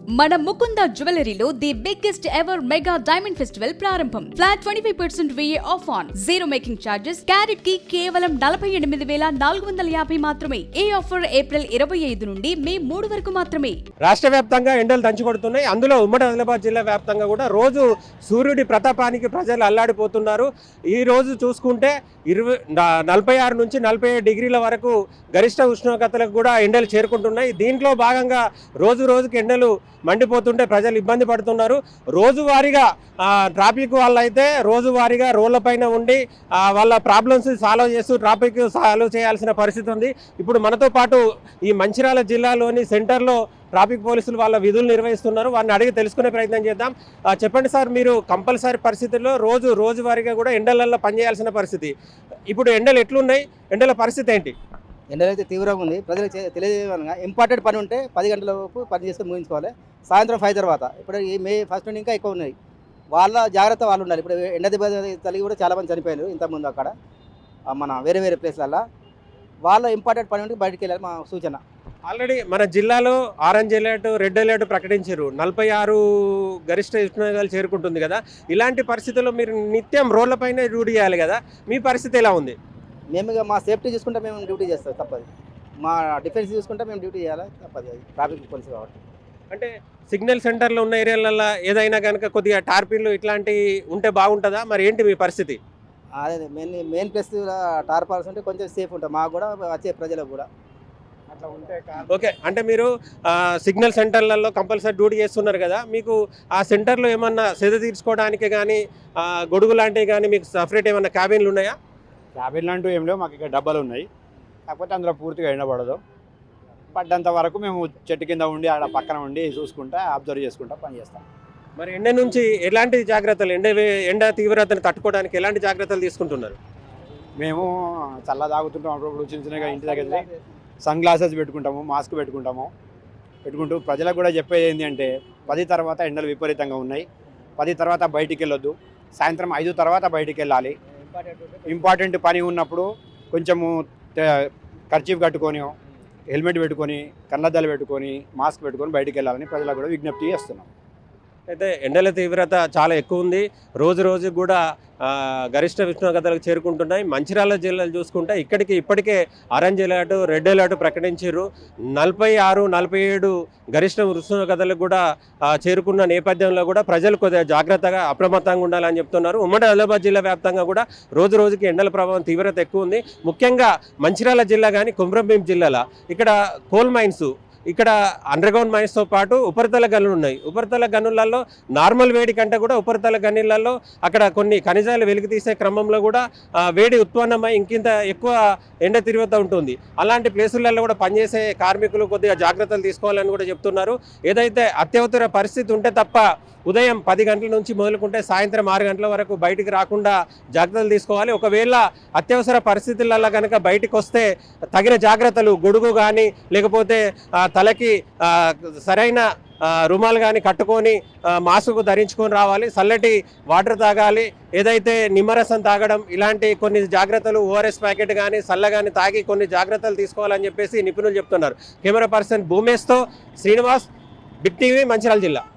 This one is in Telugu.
మన ముకుంద జ్యువెలరీలో the biggest ever mega diamond festival ప్రారంభం. Flat 25% VA off on zero making charges. Carat కి కేవలం 48,450 మాత్రమే. ఈ ఆఫర్ ఏప్రిల్ 25 నుండి మే 3 వరకు మాత్రమే. రాష్ట్ర వ్యాప్తంగా ఎండలు దంచుకొడుతున్నాయి. అందులో ఉమ్మడి ఆదిలాబాద్ జిల్లా వ్యాప్తంగా కూడా రోజు సూర్యుడి ప్రతాపానికి ప్రజలు అల్లాడిపోతున్నారు. ఈ రోజు చూసుకుంటే 46 నుంచి 47 డిగ్రీల వరకు గరిష్ట ఉష్ణోగ్రతలకు కూడా ఎండలు చేరుకుంటున్నాయి. దీంట్లో భాగంగా రోజుకి ఎండలు మండిపోతుంటే ప్రజలు ఇబ్బంది పడుతున్నారు. రోజువారీగా ట్రాఫిక్ వాళ్ళు అయితే రోజువారీగా రోడ్లపైన ఉండి వాళ్ళ ప్రాబ్లమ్స్ సాల్వ్ చేస్తూ ట్రాఫిక్ సాల్వ్ చేయాల్సిన పరిస్థితి ఉంది. ఇప్పుడు మనతో పాటు ఈ మంచిర్యాల జిల్లాలోని సెంటర్లో ట్రాఫిక్ పోలీసులు వాళ్ళ విధులు నిర్వహిస్తున్నారు. వారిని అడిగి తెలుసుకునే ప్రయత్నం చేద్దాం. చెప్పండి సార్, మీరు కంపల్సరీ పరిస్థితుల్లో రోజువారీగా కూడా ఎండలలో పనిచేయాల్సిన పరిస్థితి. ఇప్పుడు ఎండలు ఎట్లున్నాయి? ఎండల పరిస్థితి ఏంటి? ఎండలు అయితే తీవ్రంగా ఉంది. ప్రజలకు తెలియజేయగా ఇంపార్టెంట్ పని ఉంటే 10 గంటల వరకు పని చేసుకొని ముగించుకోవాలి. సాయంత్రం 5 తర్వాత ఇప్పుడు ఈ మే 1 నుండి ఇంకా ఎక్కువ ఉన్నాయి. వాళ్ళ జాగ్రత్త వాళ్ళు ఉండాలి. ఇప్పుడు ఎండ దెబ్బ తగిలి కూడా చాలామంది చనిపోయారు ఇంతకుముందు అక్కడ మన వేరే ప్లేస్లలో. వాళ్ళ ఇంపార్టెంట్ పని ఉంటే బయటికి వెళ్ళాలి మా సూచన. ఆల్రెడీ మన జిల్లాలో ఆరెంజ్ అలర్ట్, రెడ్ అలర్ట్ ప్రకటించారు. 46 గరిష్ట ఉష్ణోగ్రతలు చేరుకుంటుంది కదా. ఇలాంటి పరిస్థితుల్లో మీరు నిత్యం రోడ్లపైన డ్యూటీ చేయాలి కదా. మీ పరిస్థితి ఎలా ఉంది? మేము ఇక మా సేఫ్టీ చూసుకుంటే మేము డ్యూటీ చేస్తాం, తప్పదు. మా డిఫెన్స్ చూసుకుంటే మేము డ్యూటీ చేయాలి, తప్పదు. అది ట్రాఫిక్ పోలీసు కాబట్టి. అంటే సిగ్నల్ సెంటర్లో ఉన్న ఏరియాలలో ఏదైనా కనుక కొద్దిగా టార్పిన్లు ఇట్లాంటివి ఉంటే బాగుంటుందా? మరి ఏంటి మీ పరిస్థితి? అదే మెయిన్ ప్లేస్ టార్పాల్సి ఉంటే కొంచెం సేఫ్ ఉంటుంది మాకు కూడా, వచ్చే ప్రజలకు కూడా. అట్లా ఉంటే ఓకే. అంటే మీరు సిగ్నల్ సెంటర్లలో కంపల్సరీ డ్యూటీ చేస్తున్నారు కదా. మీకు ఆ సెంటర్లో ఏమన్నా సెద తీర్చుకోవడానికి కానీ గొడుగు లాంటివి కానీ మీకు సపరేట్ ఏమన్నా క్యాబిన్లు ఉన్నాయా? క్యాబిన్ లాంటివి ఏం లేవు. మాకు ఇక్కడ డబ్బాలు ఉన్నాయి. కాకపోతే అందులో పూర్తిగా ఎండబడదు. పడ్డంత వరకు మేము చెట్టు కింద ఉండి ఆడ పక్కన ఉండి చూసుకుంటా, అబ్జర్వ్ చేసుకుంటా పని చేస్తాం. మరి ఎండ నుంచి ఎలాంటి జాగ్రత్తలు, ఎండ తీవ్రతను తట్టుకోవడానికి ఎలాంటి జాగ్రత్తలు తీసుకుంటున్నారు? మేము చల్ల తాగుతుంటాం. అప్పుడప్పుడు చిన్నగా ఇంటి దగ్గర సన్ గ్లాసెస్ పెట్టుకుంటాము, మాస్క్ పెట్టుకుంటూ ప్రజలకు కూడా చెప్పేది ఏంటి అంటే 10 తర్వాత ఎండలు విపరీతంగా ఉన్నాయి. 10 తర్వాత బయటికి వెళ్ళొద్దు. సాయంత్రం 5 తర్వాత బయటికి వెళ్ళాలి. ఇంపార్టెంట్ పని ఉన్నప్పుడు కొంచెము కర్చీఫ్ కట్టుకొని, హెల్మెట్ పెట్టుకొని, కన్నద్దాలు పెట్టుకొని, మాస్క్ పెట్టుకొని బయటికి వెళ్ళాలని ప్రజలకు కూడా విజ్ఞప్తి చేస్తున్నాం. అయితే ఎండల తీవ్రత చాలా ఎక్కువ ఉంది. రోజు కూడా గరిష్ట ఉష్ణోగ్రతలకు చేరుకుంటున్నాయి. మంచిర్యాల జిల్లాలు చూసుకుంటే ఇప్పటికే ఆరెంజ్ అలర్ట్, రెడ్ అలర్ట్ ప్రకటించారు. 46, 47 గరిష్ట ఉష్ణోగ్రతలకు కూడా చేరుకున్న నేపథ్యంలో కూడా ప్రజలు కొద్దిగా జాగ్రత్తగా అప్రమత్తంగా ఉండాలని చెప్తున్నారు. ఉమ్మడి ఆదిలాబాద్ జిల్లా వ్యాప్తంగా కూడా రోజుకి ఎండల ప్రభావం తీవ్రత ఎక్కువ ఉంది. ముఖ్యంగా మంచిర్యాల జిల్లా కానీ కొమరంభీం జిల్లాల ఇక్కడ కోల్ మైన్స్, ఇక్కడ అండర్గ్రౌండ్ మైన్స్తో పాటు ఉపరితల గనులు ఉన్నాయి. ఉపరితల గనులలో నార్మల్ వేడి కంటే కూడా ఉపరితల గనులలో అక్కడ కొన్ని ఖనిజాలు వెలికి తీసే క్రమంలో కూడా వేడి ఉత్పన్నమై ఇంకింత ఎక్కువ ఎండ తీవ్రత ఉంటుంది. అలాంటి ప్లేసులలో కూడా పనిచేసే కార్మికులు కొద్దిగా జాగ్రత్తలు తీసుకోవాలని కూడా చెప్తున్నారు. ఏదైతే అత్యవసర పరిస్థితి ఉంటే తప్ప ఉదయం 10 గంటల నుంచి మొదలుకుంటే సాయంత్రం 6 గంటల వరకు బయటికి రాకుండా జాగ్రత్తలు తీసుకోవాలి. ఒకవేళ అత్యవసర పరిస్థితులలో కనుక బయటికి వస్తే తగిన జాగ్రత్తలు, గొడుగు కానీ లేకపోతే తలకి సరైన రుమాలు కానీ కట్టుకొని మాస్క్ ధరించుకొని రావాలి. చల్లటి వాటర్ తాగాలి. ఏదైతే నిమ్మరసం తాగడం ఇలాంటి కొన్ని జాగ్రత్తలు, ORS ప్యాకెట్ కానీ చల్ల కానీ తాగి కొన్ని జాగ్రత్తలు తీసుకోవాలని చెప్పేసి నిపుణులు చెప్తున్నారు. కెమెరా పర్సన్ భూమేష్తో శ్రీనివాస్, బిగ్ టీవీ, మంచిర్యాల జిల్లా.